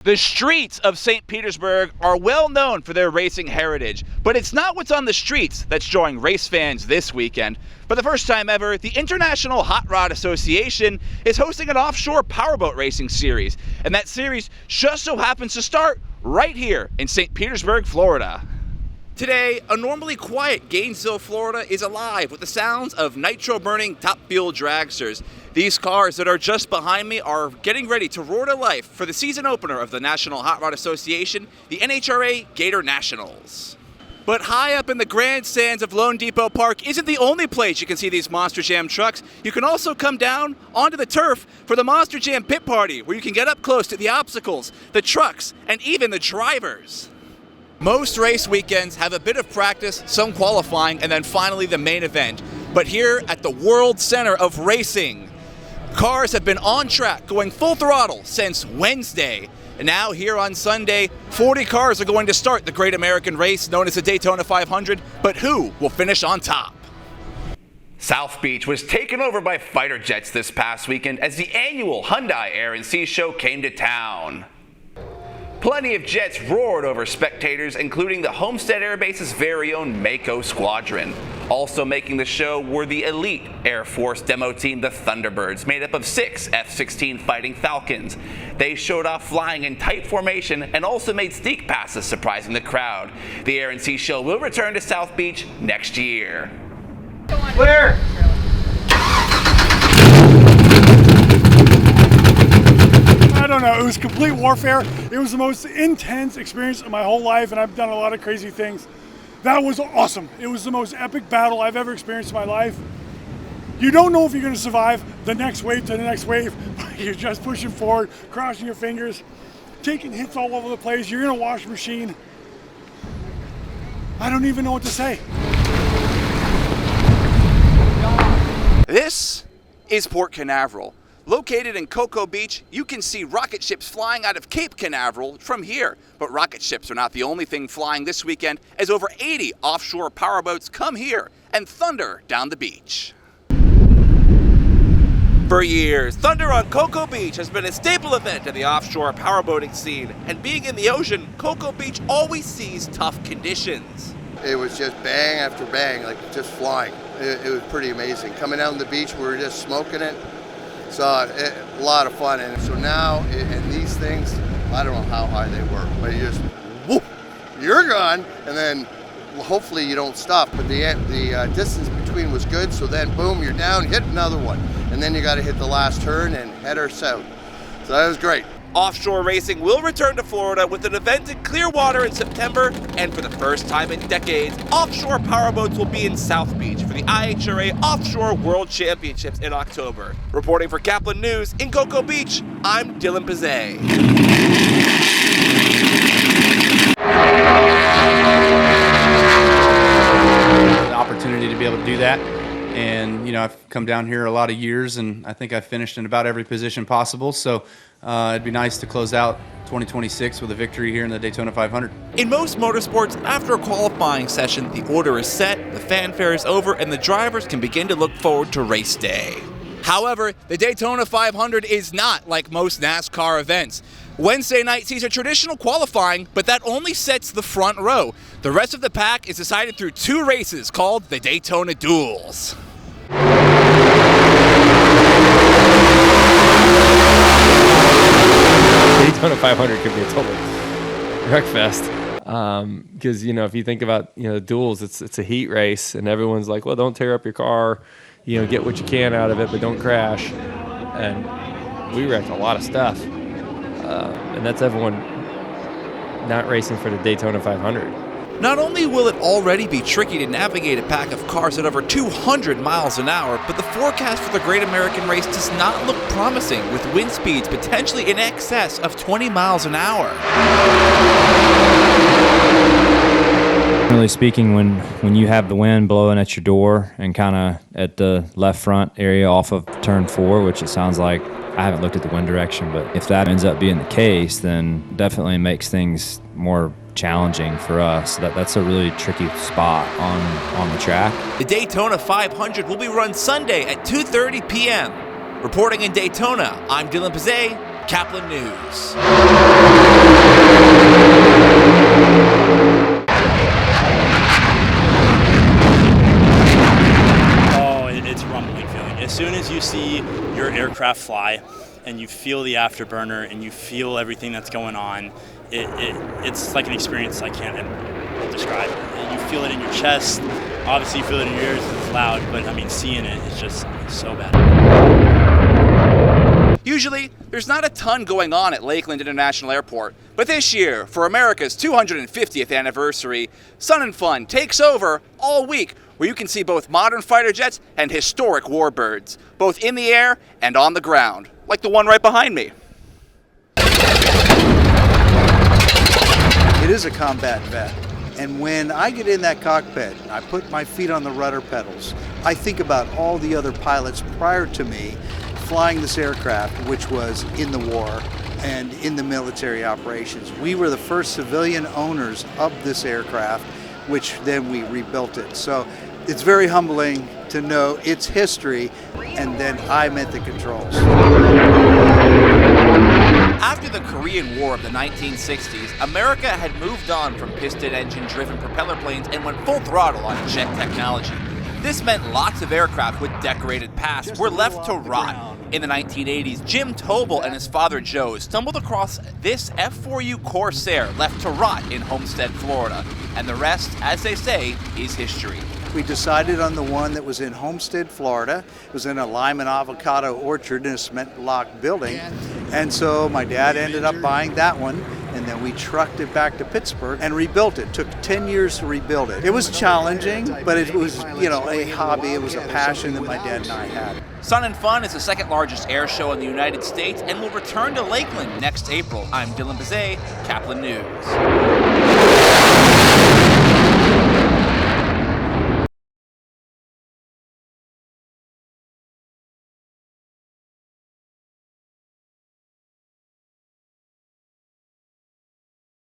The streets of St. Petersburg are well known for their racing heritage, but it's not what's on the streets that's drawing race fans this weekend. For the first time ever, the International Hot Rod Association is hosting an offshore powerboat racing series, and that series just so happens to start right here in St. Petersburg, Florida. Today, a normally quiet Gainesville, Florida is alive with the sounds of nitro-burning top-fuel dragsters. These cars that are just behind me are getting ready to roar to life for the season opener of the National Hot Rod Association, the NHRA Gator Nationals. But high up in the grandstands of Lone Depot Park isn't the only place you can see these Monster Jam trucks. You can also come down onto the turf for the Monster Jam pit party, where you can get up close to the obstacles, the trucks, and even the drivers. Most race weekends have a bit of practice, some qualifying, and then finally the main event. But here at the World Center of Racing, cars have been on track, going full throttle since Wednesday. And now here on Sunday, 40 cars are going to start the Great American Race known as the Daytona 500, but who will finish on top? South Beach was taken over by fighter jets this past weekend as the annual Hyundai Air and Sea Show came to town. Plenty of jets roared over spectators, including the Homestead Air Base's very own Mako Squadron. Also making the show were the elite Air Force demo team, the Thunderbirds, made up of 6 F-16 Fighting Falcons. They showed off flying in tight formation and also made sneak passes, surprising the crowd. The Air and Sea Show will return to South Beach next year. Clear! I don't know, it was complete warfare. It was the most intense experience of my whole life, and I've done a lot of crazy things. That was awesome. It was the most epic battle I've ever experienced in my life. You don't know if you're going to survive the next wave to the next wave, but you're just pushing forward, crossing your fingers, taking hits all over the place. You're in a wash machine. I don't even know what to say. This is Port Canaveral. Located in Cocoa Beach, you can see rocket ships flying out of Cape Canaveral from here. But rocket ships are not the only thing flying this weekend, as over 80 offshore powerboats come here and thunder down the beach. For years, thunder on Cocoa Beach has been a staple event of the offshore powerboating scene. And being in the ocean, Cocoa Beach always sees tough conditions. It was just bang after bang, like just flying. It was pretty amazing. Coming out on the beach, we were just smoking it. So a lot of fun, and so now in these things, I don't know how high they were, but you just, whoop, you're gone, and then hopefully you don't stop. But the distance between was good, so then boom, you're down, hit another one, and then you got to hit the last turn and head her south. So that was great. Offshore racing will return to Florida with an event in Clearwater in September, and for the first time in decades, offshore powerboats will be in South Beach for the IHRA Offshore World Championships in October. Reporting for Kaplan News in Cocoa Beach, I'm Dylan Pezet. The opportunity to be able to do that. And, you know, I've come down here a lot of years, and I think I've finished in about every position possible. So it'd be nice to close out 2026 with a victory here in the Daytona 500. In most motorsports, after a qualifying session, the order is set, the fanfare is over, and the drivers can begin to look forward to race day. However, the Daytona 500 is not like most NASCAR events. Wednesday night sees a traditional qualifying, but that only sets the front row. The rest of the pack is decided through 2 races called the Daytona Duels. Daytona 500 could be a total wreckfest because, you know, if you think about, you know, duels, it's a heat race, and everyone's like, well, don't tear up your car, you know, get what you can out of it, but don't crash. And we wrecked a lot of stuff, and that's everyone not racing for the Daytona 500. Not only will it already be tricky to navigate a pack of cars at over 200 miles an hour, but the forecast for the Great American Race does not look promising, with wind speeds potentially in excess of 20 miles an hour. Generally speaking, when you have the wind blowing at your door and kind of at the left front area off of turn 4, which it sounds like, I haven't looked at the wind direction, but if that ends up being the case, then definitely makes things more challenging for us. That's a really tricky spot on the track. The Daytona 500 will be run Sunday at 2:30 p.m. Reporting in Daytona, I'm Dylan Pezet, Kaplan News. It's rumbling feeling. As soon as you see your aircraft fly and you feel the afterburner and you feel everything that's going on, it's like an experience I can't describe. You feel it in your chest, obviously you feel it in your ears, it's loud, but I mean seeing it is just so bad. Usually, there's not a ton going on at Lakeland International Airport, but this year, for America's 250th anniversary, Sun and Fun takes over all week, where you can see both modern fighter jets and historic warbirds, both in the air and on the ground, like the one right behind me. It is a combat vet, and when I get in that cockpit, I put my feet on the rudder pedals, I think about all the other pilots prior to me flying this aircraft, which was in the war and in the military operations. We were the first civilian owners of this aircraft, which then we rebuilt it. So it's very humbling to know its history, and then I'm at the controls. After the Korean War of the 1960s, America had moved on from piston engine-driven propeller planes and went full throttle on jet technology. This meant lots of aircraft with decorated pasts were left to rot. In the 1980s, Jim Tobel and his father Joe stumbled across this F4U Corsair left to rot in Homestead, Florida. And the rest, as they say, is history. We decided on the one that was in Homestead, Florida. It was in a lime and avocado orchard in a cement block building. And so my dad ended up buying that one, and then we trucked it back to Pittsburgh and rebuilt it. It took 10 years to rebuild it. It was challenging, but it was, a hobby. It was a passion that my dad and I had. Sun and Fun is the second largest air show in the United States and will return to Lakeland next April. I'm Dylan Pezet, Kaplan News.